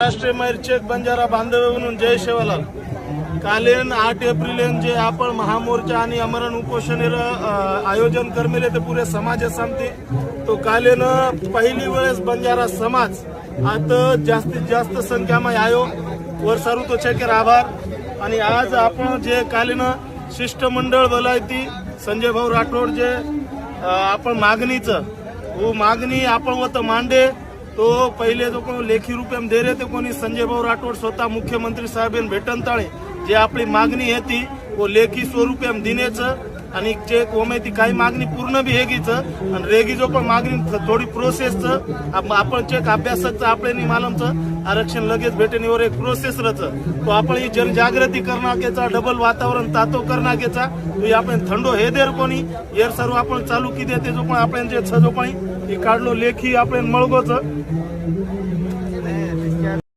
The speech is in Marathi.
राष्ट्रीय मैरचेक बंजारा बांधव म्हणून जय शेवालाल कालेन 8 एप्रिल जे आपण महामोर्चा आणि अमरण उपोषण आयोजन करमेले ते पुरे समाज सांगते तो कालेन पहिली वेळेस बंजारा समाज आता जास्तीत जास्त संख्यामध्ये आयो वर सारू तो छेकर आभार। आणि आज आपण जे कालेन शिष्टमंडळ बोलायती संजय भाऊ राठोड जे आपण मागणीचं वो मागणी आपण वत मांडे तो पहिले जो कोण लेखी रूपे दे रहे थे कोणी संजय भाऊ राठोड स्वतः मुख्यमंत्री साहेबांना भेटन ताळे जे आपली मागणी आहे ती वो लेखी स्वरूपे दिनेचं आणि जे कोमेती काही मागणी पूर्ण बी हेगीच आणि रेगी जो पण मागणी थोडी प्रोसेसचं आपण चेक अभ्यासाचं आपले निमालमचं आरक्षण लगेच भेटणीवर एक प्रोसेस रचं तो आपण ही जनजागृती करण्याचा डबल वातावरण तातो करण्याचा तो आपण थंडो हे देर कोणी येर सर्व आपण चालू की देते जो पण आपण जे छ जो पण काढलो लेखी आपण मळगोच